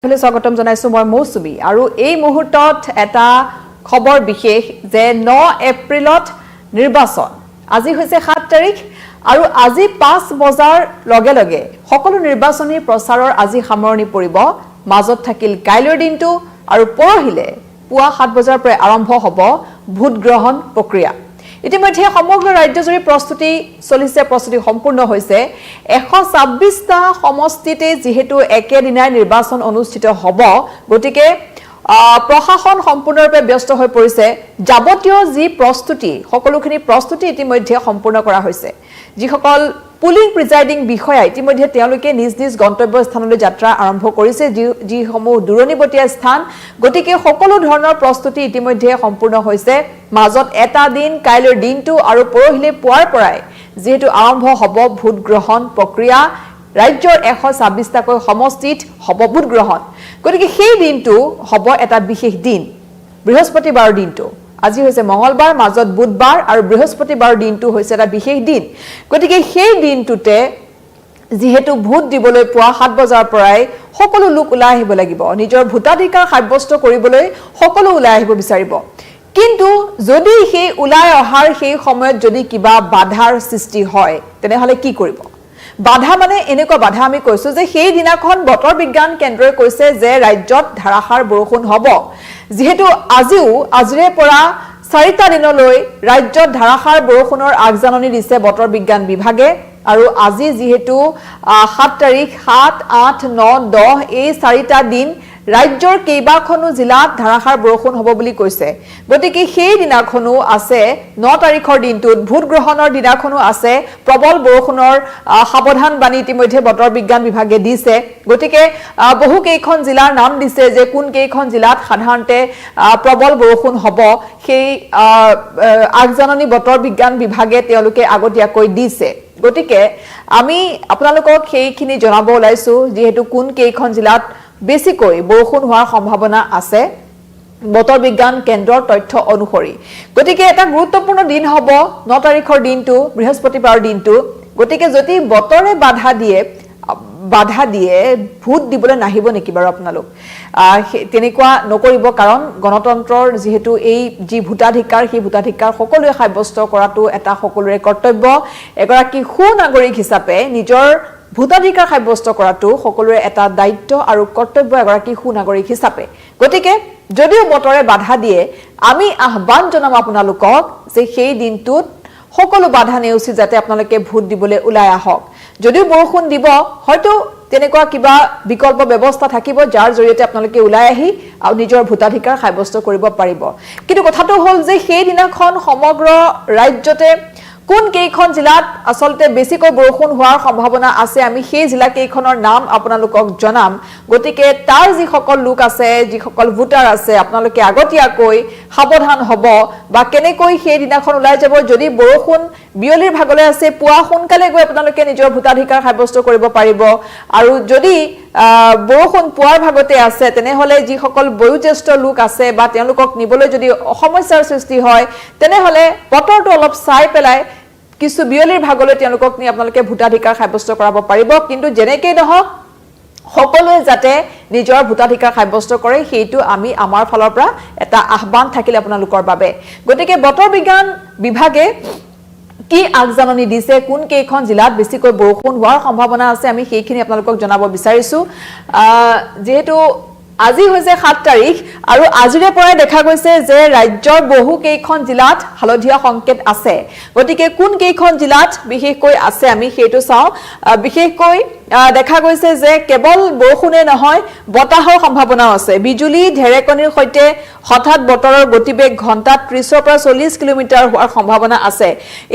স্বাগতম জনাইছো মই মৌসুমী আৰু এই মুহূৰ্তত এটা খবৰ বিশেষ যে 9 এপ্ৰিলত নিৰ্বাচন আজি হৈছে 7 তাৰিখ আৰু আজি 5 বজাৰ লগে লগে সকলো নিৰ্বাচনী প্ৰচাৰৰ আজি সামৰণি পৰিব মাজত থাকিল কাইলৈৰ দিনটো আৰু পৰহিলে পুৱা 7 বজাৰ পৰা আৰম্ভ হ'ব ভোট গ্ৰহণ প্ৰক্ৰিয়া ইতিমধ্যে সমগ্ৰ ৰাজ্যজুৰি প্ৰস্তুতি চলিছে প্ৰস্তুতি সম্পূৰ্ণ হৈছে 126টা সমষ্টিতে যেহেতু একেদিনাই নিৰ্বাচন অনুষ্ঠিত হ'ব গতিকে প্ৰশাসন সম্পূৰ্ণৰূপে ব্যস্ত হৈ পৰিছে যাৱতীয় যি প্ৰস্তুতি সকলোখিনি প্ৰস্তুতি ইতিমধ্যে সম্পূৰ্ণ কৰা হৈছে যিসকল পুলিং প্ৰিজাইডিং বিষয়া ইতিমধ্যে তেওঁলোকে নিজ নিজ গন্তব্য স্থানলৈ যাত্ৰা আৰম্ভ কৰিছে যিসমূহ দূৰণিবতীয়া স্থান গতিকে সকলো ধৰণৰ প্ৰস্তুতি ইতিমধ্যে সম্পূৰ্ণ হৈছে মাজত এটা দিন কাইলৈৰ দিনটো আৰু পৰহিলে পুৱাৰ পৰাই যেহেতু আৰম্ভ হ'ব ভোট গ্ৰহণ প্ৰক্ৰিয়া ৰাজ্যৰ 126টাকৈ সমষ্টিত হ'ব ভোট গ্ৰহণ গতিকে সেই দিনটো হ'ব এটা বিশেষ দিন বৃহস্পতিবাৰৰ দিনটো আজি হৈছে মঙ্গলবাৰ মাজত বুধবাৰ আৰু বৃহস্পতিবাৰৰ দিনটো হৈছে এটা বিশেষ দিন গতিকে সেই দিনটোতে যেহেতু ভোট দিবলৈ পুৱা 7 বজাৰ পৰাই সকলো লোক ওলাই আহিব লাগিব নিজৰ ভোটাধিকাৰ সাব্যস্ত কৰিবলৈ সকলো ওলাই আহিব বিচাৰিব কিন্তু যদি সেই ওলাই অহাৰ সেই সময়ত যদি কিবা বাধাৰ সৃষ্টি হয় তেনেহলে কি কৰিব বাধা মানে এনেকুৱা বাধা আমি কৈছো যে সেই দিনাখন বতৰ বিজ্ঞান কেন্দ্ৰই কৈছে যে ৰাজ্যত ধাৰাসাৰ বৰষুণ হ'ব যেহেতু আজিৰে পৰা 4টা দিনলৈ ৰাজ্যত ধাৰাসাৰ বৰষুণৰ আগজাননী দিছে বতৰ বিজ্ঞান বিভাগে আৰু আজি যেহেতু 7 তাৰিখ 7 8 9 10 এই 4টা দিন ৰাজ্যৰ কেইবাখনো জিলাত ধাৰাসাৰ বৰষুণ হ'ব বুলি কৈছে গতিকে সেই দিনাখনো আছে 9 তাৰিখৰ দিনটোত ভোট গ্ৰহণৰ দিনাখনো আছে প্ৰবল বৰষুণৰ সাৱধান বাণী ইতিমধ্যে বতৰ বিজ্ঞান বিভাগে দিছে গতিকে বহু কেইখন জিলাৰ নাম দিছে যে কোন কেইখন জিলাত সাধাৰণতে প্ৰবল বৰষুণ হ'ব সেই আগজাননী বতৰ বিজ্ঞান বিভাগে তেওঁলোকে আগতীয়াকৈ দিছে গতিকে আমি আপোনালোকক সেইখিনি জনাব ওলাইছো যেহেতু কোন কেইখন জিলাত বেছিকৈ বৰষুণ হোৱাৰ সম্ভাৱনা আছে বতৰ বিজ্ঞান কেন্দ্ৰৰ তথ্য অনুসৰি গতিকে এটা গুৰুত্বপূৰ্ণ দিন হ'ব 9 তাৰিখৰ দিনটো বৃহস্পতিবাৰৰ দিনটো গতিকে যদি বতৰে বাধা দিয়ে ভোট দিবলৈ নাহিব নেকি বাৰু আপোনালোক তেনেকুৱা নকৰিব কাৰণ গণতন্ত্ৰৰ যেহেতু এই যি ভোটাধিকাৰ সেই ভোটাধিকাৰ সকলোৱে সাব্যস্ত কৰাটো এটা সকলোৰে কৰ্তব্য এগৰাকী সুনাগৰিক হিচাপে নিজৰ ভোটাধিকাৰ সাব্যস্ত কৰাটো সকলোৰে এটা দায়িত্ব আৰু কৰ্তব্য এগৰাকী সুনাগৰিক হিচাপে গতিকে যদিও বতৰে বাধা দিয়ে আমি আহ্বান জনাম আপোনালোকক যে সেই দিনটোত সকলো বাধা নেওচি যাতে আপোনালোকে ভোট দিবলৈ ওলাই আহক যদিও বৰষুণ দিব হয়তো তেনেকুৱা কিবা বিকল্প ব্যৱস্থা থাকিব যাৰ জৰিয়তে আপোনালোকে ওলাই আহি আৰু নিজৰ ভোটাধিকাৰ সাব্যস্ত কৰিব পাৰিব কিন্তু কথাটো হ'ল যে সেই দিনাখন সমগ্ৰ ৰাজ্যতে কোন কেইখন জিলাত আসলতে বেছিকৈ বৰষুণ হোৱাৰ সম্ভাৱনা আছে আমি সেই জিলা কেইখনৰ নাম আপোনালোকক জনাম গতিকে তাৰ যি সকল লোক আছে যি সকল ভোটাৰ আছে আপোনালোকে আগতীয়াকৈ সাৱধান হ'ব বা কেনেকৈ সেই দিনাখন ওলাই যাব যদি বৰষুণ বিয়লিৰ ভাগলৈ আছে পুৱা সোনকালে গৈ আপোনালোকে নিজৰ ভোটাধিকাৰ সাব্যস্ত কৰিব পাৰিব আৰু যদি বৰষুণ পুৱাৰ ভাগতে আছে তেনেহলে যি সকল বয়োজ্যেষ্ঠ লোক আছে বা তেওঁলোকক নিবলৈ যদি সমস্যাৰ সৃষ্টি হয় তেনেহলে বতৰটো অলপ চাই পেলাই কিছু বিয়লিৰ ভাগলৈ তেওঁলোকক নি আপোনালোকে ভোটাধিকাৰ সাব্যস্ত কৰাব পাৰিব কিন্তু যেনেকৈ নহওক সকলোৱে যাতে নিজৰ ভোটাধিকাৰ সাব্যস্ত কৰে সেইটো আমি আমাৰ ফালৰ পৰা এটা আহ্বান থাকিলে আপোনালোকৰ বাবে গতিকে বতৰ বিজ্ঞান বিভাগে কি আগজাননী দিছে কোন কেইখন জিলাত বেছিকৈ বৰষুণ হোৱাৰ সম্ভাৱনা আছে আমি সেইখিনি আপোনালোকক জনাব বিচাৰিছো যেহেতু আজি হৈছে 7 তাৰিখ আৰু আজিৰে পৰা দেখা গৈছে যে ৰাজ্যৰ বহু কেইখন জিলাত হালধীয়া সংকেত আছে গতিকে কোন কেইখন জিলাত বিশেষকৈ আছে আমি সেইটো চাও বিশেষকৈ দেখা গৈছে যে কেৱল বৰষুণে নহয় বতাহৰ সম্ভাৱনাও আছে বিজুলী ঢেৰেকনিৰ সৈতে হঠাৎ বতৰৰ গতিবেগ ঘণ্টাত 30 পৰা 40 কিলোমিটাৰ হোৱাৰ সম্ভাৱনা আছে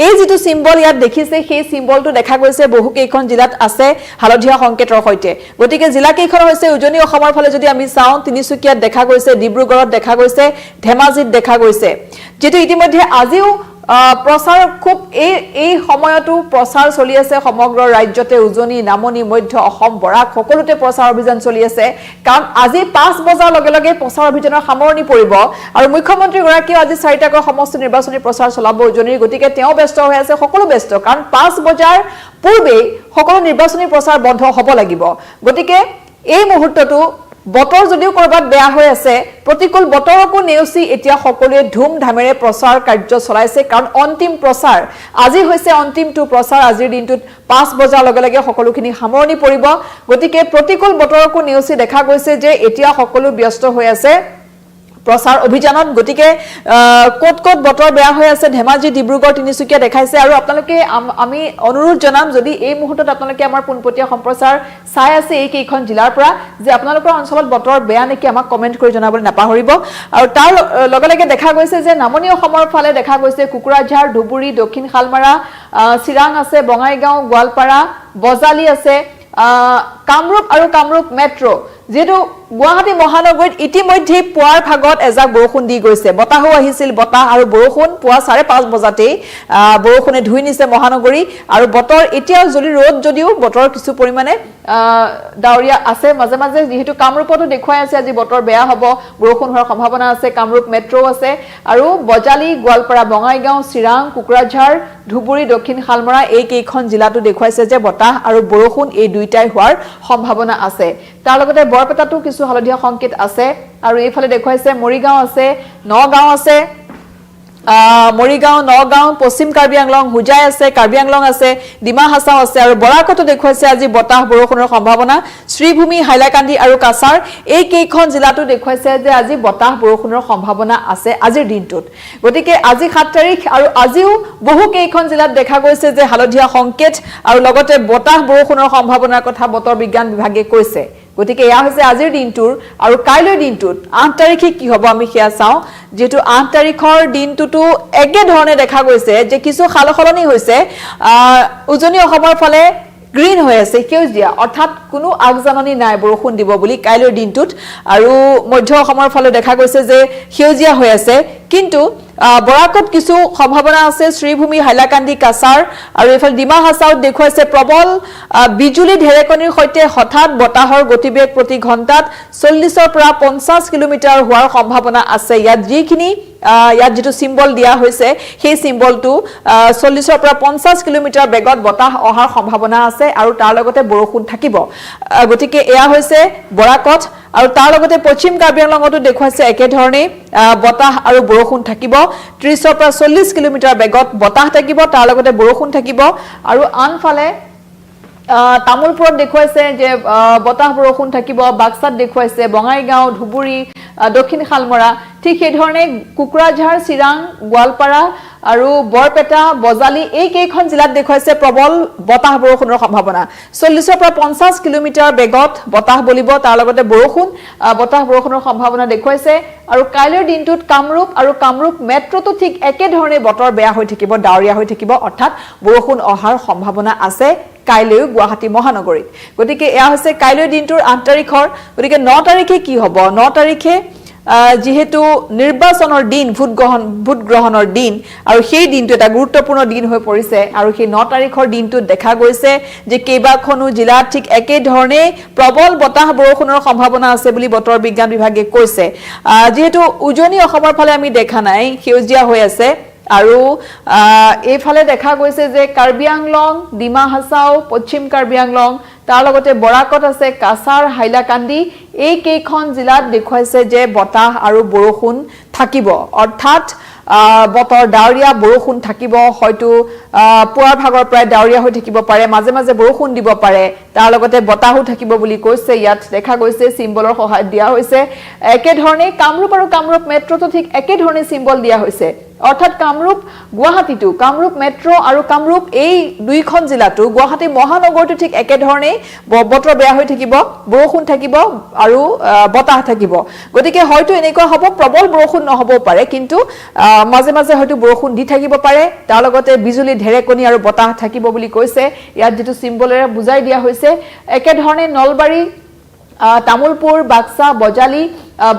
এই যেটো সিম্বল ইয়াত দেখিছে সেই সিম্বলটো দেখা গৈছে বহু কেইখন জিলাত আছে হালধীয়া সংকেতৰ সৈতে গতিকে জিলা কেইখন হৈছে উজনি অসমৰ ফালে যদি আমি চাও তিনিচুকীয়াত দেখা গৈছে ডিব্ৰুগড়ত দেখা গৈছে ধেমাজিত দেখা গৈছে যেটো ইতিমধ্যে আজিও প্ৰচাৰ খুব এই সময়তো প্ৰচাৰ চলি আছে সমগ্ৰ ৰাজ্যতে উজনি নামনি মধ্য অসম বৰাক সকলোতে প্ৰচাৰ অভিযান চলি আছে কাৰণ আজি 5 বজাৰ লগে লগে প্ৰচাৰ অভিযানৰ সামৰণি পৰিব আৰু মুখ্যমন্ত্ৰী গৰাকীও আজি 4টাকৈ সমষ্টি নিৰ্বাচনী প্ৰচাৰ চলাব উজনিৰ গতিকে তেওঁ ব্যস্ত হৈ আছে সকলো ব্যস্ত কাৰণ 5 বজাৰ পূৰ্বে সকলো নিৰ্বাচনী প্ৰচাৰ বন্ধ হ'ব লাগিব গতিকে এই মুহূৰ্তটো বতৰ যদিও কৰবাত বেয়া হৈ আছে প্ৰতিকূল বতৰকো নেওচি এতিয়া সকলোৱে ধুমধামেৰে প্ৰচাৰ কাৰ্য চলাইছে কাৰণ অন্তিম প্ৰচাৰ আজি হৈছে অন্তিমটো প্ৰচাৰ আজিৰ দিনটোত 5 বজাৰ লগে লগে সকলোখিনি সামৰণি পৰিব গতিকে প্ৰতিকূল বতৰকো নেওচি দেখা গৈছে যে এতিয়া সকলো ব্যস্ত হৈ আছে প্ৰচাৰ অভিযানত গতিকে কোট কোট বতৰ বেয়া হৈ আছে ধেমাজি ডিব্ৰুগড় তিনিচুকীয়া দেখাইছে আৰু আপোনালোকে আমি অনুৰোধ জনাম যদি এই মুহূৰ্তত আপোনালোকে আমাৰ পুনপটীয়া সম্প্ৰচাৰ চাই আছে এই কেইখন জিলাৰ পৰা যে আপোনালোকৰ অঞ্চলত বতৰ বেয়া নেকি আমাক কমেন্ট কৰি জনাবলৈ নাপাহৰিব আৰু তাৰ লগে লগে দেখা গৈছে যে নামনি অসমৰ ফালে দেখা গৈছে কুকুৰাঝাৰ ধুবুৰী দক্ষিণ শালমাৰা চিৰাং আছে বঙাইগাঁও গোৱালপাৰা বজালি আছে কামৰূপ আৰু কামৰূপ মেট্ৰো যেটো গুৱাহাটী মহানগৰীত ইতিমধ্যে পুৱাৰ ভাগত এজাক বৰষুণ দি গৈছে বতাহো আহিছিল বতাহ আৰু বৰষুণ পুৱা 5:30 বজাতে বৰষুণে ধুই নিছে মহানগৰী আৰু বতৰ এতিয়াও যদি ৰ'দ যদিও বতৰ কিছু পৰিমাণে ডাৱৰীয়া আছে মাজে মাজে যেহেতু কামৰূপতো দেখুৱাই আছে আজি বতৰ বেয়া হ'ব বৰষুণ হোৱাৰ সম্ভাৱনা আছে কামৰূপ মেট্ৰো আছে আৰু বজালি গোৱালপাৰা বঙাইগাঁও চিৰাং কুকুৰাঝাৰ ধুবুৰী দক্ষিণ শালমৰা এই কেইখন জিলাতো দেখুৱাইছে যে বতাহ আৰু বৰষুণ এই দুইটাই হোৱাৰ সম্ভাৱনা আছে তাৰ লগতে বৰপেটাতো কিছু হালধীয়া সংকেত আছে আৰু এইফালে দেখুৱাইছে মৰিগাঁও আছে নগাঁও আছে মৰিগাঁও নগাঁও পশ্চিম কাৰ্বি আংলং হুজাই আছে কাৰ্বি আংলং আছে ডিমা হাছাও আছে আৰু বৰাকতো দেখুৱাইছে আজি বতাহ বৰষুণৰ সম্ভাৱনা শ্ৰীভূমি হাইলাকান্দি আৰু কাছাৰ এই কেইখন জিলাতো দেখুৱাইছে যে আজি বতাহ বৰষুণৰ সম্ভাৱনা আছে আজিৰ দিনটোত গতিকে আজি 7 তাৰিখ আৰু আজিও বহু কেইখন জিলাত দেখা গৈছে যে হালধীয়া সংকেত আৰু লগতে বতাহ বৰষুণৰ সম্ভাৱনাৰ কথা বতৰ বিজ্ঞান বিভাগে কৈছে গতিকে ইয়া হৈছে আজিৰ দিনটোৰ আৰু কাইলৈ দিনটোত 8 তাৰিখে কি হ'ব আমি হিয়া চাও যেটো 8 তাৰিখৰ দিনটোটো একে ধৰণে দেখা গৈছে যে কিছু খালখলনি হৈছে উজনি অসমৰ ফালে গ্ৰীন হৈ আছে সেউজীয়া অৰ্থাৎ কোনো আগজাননী নাই বৰষুণ দিব বুলি কাইলৈ দিনটোত আৰু মধ্য অসমৰ ফালে দেখা গৈছে যে সেউজীয়া হৈ আছে কিন্তু বৰাকত কিছু সম্ভাৱনা আছে শ্ৰীভূমি হাইলাকান্দি কাছাৰ আৰু এফালে ডিমা হাছাওত দেখুৱাইছে প্ৰবল বিজুলী ঢেৰেকনিৰ সৈতে হঠাৎ বতাহৰ গতিবেগ প্ৰতি ঘণ্টাত 40 পৰা 50 কিলোমিটাৰ হোৱাৰ সম্ভাৱনা আছে ইয়াত যিখিনি ইয়াত যেটো সিম্বল দিয়া হৈছে সেই সিম্বলটো 40 পৰা 50 কিলোমিটাৰ বেগত বতাহ অহাৰ সম্ভাৱনা আছে আৰু তাৰ লগতে বৰষুণ থাকিব গতিকে এয়া হৈছে বৰাকত আৰু তাৰ লগতে পশ্চিম কাৰ্বি আংলঙতো দেখুৱাইছে একে ধৰণে বতাহ আৰু বৰষুণ থাকিব 30 পৰা 40 কিলোমিটাৰ বেগত বতাহ থাকিব তাৰ লগতে বৰষুণ থাকিব আৰু আনফালে তামুলপুৰত দেখুৱাইছে যে বতাহ বৰষুণ থাকিব বাক্সাত দেখুৱাইছে বঙাইগাঁও ধুবুৰী দক্ষিণ শালমৰা ঠিক সেই ধৰণে কুকুৰাঝাৰ চিৰাং গোৱালপাৰা আৰু বৰপেটা বজালি এই কেইখন জিলাত দেখুৱাইছে প্ৰবল বতাহ বৰষুণৰ সম্ভাৱনা 40 পৰা 50 কিলোমিটাৰ বেগত বতাহ বলিব তাৰ লগতে বৰষুণ বতাহ বৰষুণৰ সম্ভাৱনা দেখুৱাইছে আৰু কাইলৈৰ দিনটোত কামৰূপ আৰু কামৰূপ মেট্ৰোটো ঠিক একে ধৰণে বতৰ বেয়া হৈ থাকিব ডাৱৰীয়া হৈ থাকিব অৰ্থাৎ বৰষুণ অহাৰ সম্ভাৱনা আছে কাইলৈ গুৱাহাটী মহানগৰীত গতিকে এয়া হৈছে কাইলৈ দিনটোৰ 8 তাৰিখৰ গতিকে 9 তাৰিখে কি হ'ব 9 তাৰিখে যেহেতু নিৰ্বাচনৰ দিন ভোট গ্ৰহণৰ দিন আৰু সেই দিনটো এটা গুৰুত্বপূৰ্ণ দিন হৈ পৰিছে আৰু সেই 9 তাৰিখৰ দিনটোত দেখা গৈছে যে কেইবাখনো জিলাত ঠিক একে ধৰণে প্ৰবল বতাহ বৰষুণৰ সম্ভাৱনা আছে বুলি বতৰ বিজ্ঞান বিভাগে কৈছে যেহেতু উজনি অসমৰ ফালে আমি দেখা নাই সেউজীয়া হৈ আছে আৰু এইফালে দেখা গৈছে যে কাৰ্বি আংলং ডিমা হাছাও পশ্চিম কাৰ্বি আংলং তাৰ লগতে বৰাকত আছে কাছাৰ হাইলাকান্দি এই কেইখন জিলাত দেখুৱাইছে যে বতাহ আৰু বৰষুণ থাকিব অৰ্থাৎ বতৰ ডাৱৰীয়া বৰষুণ থাকিব হয়তো পুৱাৰ ভাগৰ প্ৰায় ডাৱৰীয়া হৈ থাকিব পাৰে মাজে মাজে বৰষুণ দিব পাৰে তাৰ লগতে বতাহো থাকিব বুলি কৈছে ইয়াত দেখা গৈছে সিম্বলৰ সহায় দিয়া হৈছে একে ধৰণে কামৰূপ আৰু কামৰূপ মেট্ৰোটো ঠিক একে ধৰণে সিম্বল দিয়া হৈছে অৰ্থাৎ কামৰূপ গুৱাহাটীটো কামৰূপ মেট্ৰো আৰু কামৰূপ এই দুইখন জিলাটো গুৱাহাটী মহানগৰটো ঠিক একে ধৰণে বতৰ বেয়া হৈ থাকিব বৰষুণ থাকিব আৰু বতাহ থাকিব গতিকে হয়তো এনেকুৱা হ'ব প্ৰবল বৰষুণ নহ'ব পাৰে কিন্তু মাজে মাজে হয়তো বৰষুণ দি থাকিব পাৰে তাৰ লগতে বিজুলী ঢেৰেকনি আৰু বতাহ থাকিব বুলি কৈছে ইয়াত যেটো সিম্বলেৰে বুজাই দিয়া হৈছে একে ধৰণে নলবাৰী তামুলপুৰ বাক্সা বজালি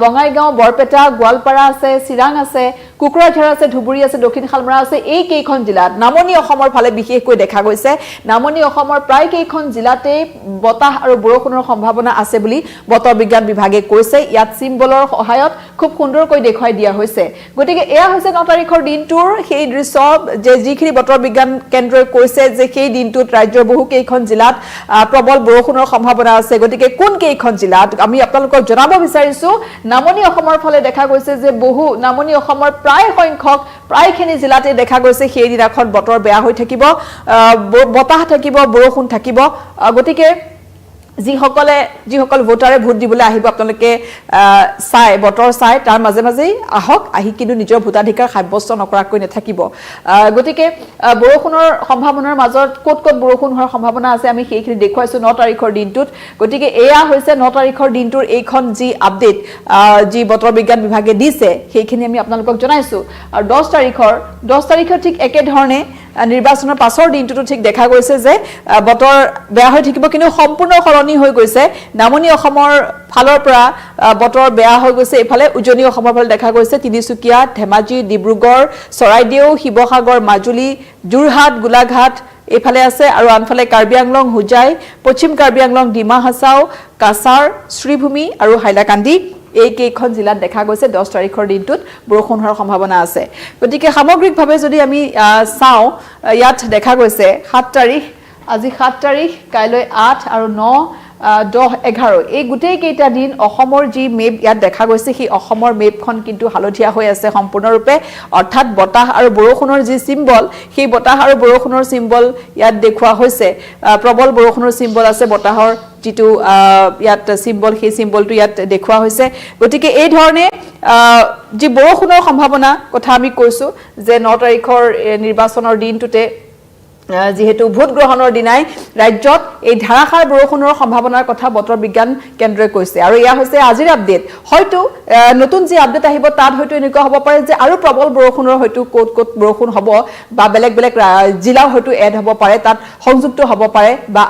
বঙাইগাঁও বৰপেটা গোৱালপাৰা আছে চিৰাং আছে কুকুৰাঝাৰ আছে, ধুবুৰী আছে, দক্ষিণ শালমৰা আছে, এই কেইখন জিলাত নামনি অসমৰ ফালে বিশেষকৈ দেখা গৈছে নামনি অসমৰ প্ৰায় কেইখন জিলাতে বতাহ আৰু বৰষুণৰ সম্ভাৱনা আছে বুলি বতৰ বিজ্ঞান বিভাগে কৈছে ইয়াত সিম্বলৰ সহায়ত খুব সুন্দৰকৈ দেখুৱাই দিয়া হৈছে গতিকে এয়া হৈছে 9 তাৰিখৰ দিনটোৰ সেই দৃশ্য যে যিখিনি বতৰ বিজ্ঞান কেন্দ্ৰই কৈছে যে সেই দিনটোত ৰাজ্যৰ বহু কেইখন জিলাত প্ৰবল বৰষুণৰ সম্ভাৱনা আছে গতিকে কোন কেইখন জিলাত আমি আপোনালোকক জনাব বিচাৰিছো নামনি অসমৰ ফালে দেখা গৈছে যে বহু নামনি অসমৰ প্ৰায় সংখ্যক প্ৰায়খিনি জিলাতে দেখা গৈছে সেই দিনাখন বতৰ বেয়া হৈ থাকিব বতাহ থাকিব বৰষুণ থাকিব গতিকে যিসকল ভোটাৰে ভোট দিবলৈ আহিব আপোনালোকে চাই বতৰ চাই তাৰ মাজে মাজেই আহক আহি কিন্তু নিজৰ ভোটাধিকাৰ সাব্যস্ত নকৰাকৈ নাথাকিব গতিকে বৰষুণৰ সম্ভাৱনাৰ মাজত ক'ত বৰষুণ হোৱাৰ সম্ভাৱনা আছে আমি সেইখিনি দেখুৱাইছো 9 তাৰিখৰ দিনটোত গতিকে এয়া হৈছে 9 তাৰিখৰ দিনটোৰ এইখন যি আপডেট যি বতৰ বিজ্ঞান বিভাগে দিছে সেইখিনি আমি আপোনালোকক জনাইছো আৰু 10 তাৰিখৰ ঠিক একে ধৰণে নিৰ্বাচনৰ পাছৰ দিনটোতো ঠিক দেখা গৈছে যে বতৰ বেয়া হৈ থাকিব কিন্তু সম্পূৰ্ণ সলনি হৈ গৈছে নামনি অসমৰ ফালৰ পৰা বতৰ বেয়া হৈ গৈছে এফালে উজনি অসমৰ ফালে দেখা গৈছে তিনিচুকীয়া ধেমাজি ডিব্ৰুগড় চৰাইদেউ শিৱসাগৰ মাজুলী যোৰহাট গোলাঘাট এফালে আছে আৰু আনফালে কাৰ্বি আংলং হুজাই পশ্চিম কাৰ্বি আংলং ডিমা হাছাও কাছাৰ শ্ৰীভূমি আৰু হাইলাকান্দি এই কেইখন জিলাত দেখা গৈছে 10 তাৰিখৰ দিনটোত বৰষুণ হোৱাৰ সম্ভাৱনা আছে গতিকে সামগ্ৰিকভাৱে যদি আমি চাওঁ ইয়াত দেখা গৈছে 7 তাৰিখ আজি 7 তাৰিখ কাইলৈ 8 আৰু 9 10 11 এই গোটেই কেইটা দিন অসমৰ যি মেপ ইয়াত দেখা গৈছে সেই অসমৰ মেপখন কিন্তু হালধীয়া হৈ আছে সম্পূৰ্ণৰূপে অৰ্থাৎ বতাহ আৰু বৰষুণৰ যি সিম্বল সেই বতাহ আৰু বৰষুণৰ সিম্বল ইয়াত দেখুৱা হৈছে প্ৰবল বৰষুণৰ সিম্বল আছে বতাহৰ যিটো ইয়াত সিম্বল সেই সিম্বলটো ইয়াত দেখুৱা হৈছে গতিকে এই ধৰণে যি বৰষুণৰ সম্ভাৱনা কথা আমি কৈছো যে 9 তাৰিখৰ নিৰ্বাচনৰ দিনটোতে যেহেতু ভোট গ্ৰহণৰ দিনাই ৰাজ্যত এই ধাৰাসাৰ বৰষুণৰ সম্ভাৱনাৰ কথা বতৰ বিজ্ঞান কেন্দ্ৰই কৈছে আৰু ইয়া হৈছে আজিৰ আপডেট হয়তো নতুন যি আপডেট আহিব তাত হয়তো এনেকুৱা হ'ব পাৰে যে আৰু প্ৰবল বৰষুণৰ হয়তো ক'ত বৰষুণ হ'ব বা বেলেগ জিলাও হয়তো এড হ'ব পাৰে তাত সংযুক্ত হ'ব পাৰে বা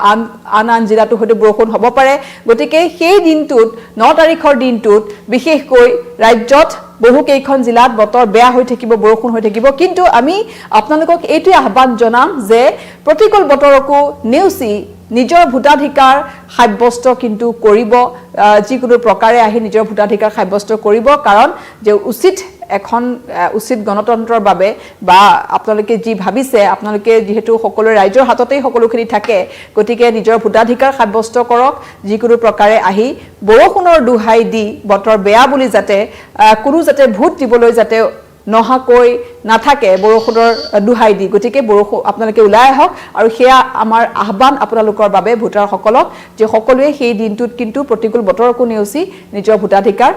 আন জিলাতো হয়তো বৰষুণ হ'ব পাৰে গতিকে সেই দিনটোত 9 তাৰিখৰ দিনটোত বিশেষকৈ ৰাজ্যত বহু কেইখন জিলাত বতৰ বেয়া হৈ থাকিব বৰষুণ হৈ থাকিব কিন্তু আমি আপোনালোকক এইটো আহ্বান জনাম যে প্ৰতিকূল বতৰকো নেউচি নিজৰ ভোটাধিকাৰ সাব্যস্ত কিন্তু কৰিব যিকোনো প্ৰকাৰে আহি নিজৰ ভোটাধিকাৰ সাব্যস্ত কৰিব কাৰণ যে উচিত গণতন্ত্ৰৰ বাবে বা আপোনালোকে যি ভাবিছে আপোনালোকে যেহেতু সকলো ৰাজ্যৰ হাততেই সকলোখিনি থাকে গতিকে নিজৰ ভোটাধিকাৰ সাব্যস্ত কৰক যিকোনো প্ৰকাৰে আহি বৰষুণৰ দুহাই দি বতৰ বেয়া বুলি যাতে কোনো যাতে ভোট দিবলৈ যাতে নহাকৈ নাথাকে বৰষুণৰ দুহাই দি গতিকে বৰষুণ আপোনালোকে ওলাই আহক আৰু সেয়া আমাৰ আহ্বান আপোনালোকৰ বাবে ভোটাৰসকলক যে সকলোৱে সেই দিনটোত কিন্তু প্ৰতিকূল বতৰকো নেউচি নিজৰ ভোটাধিকাৰ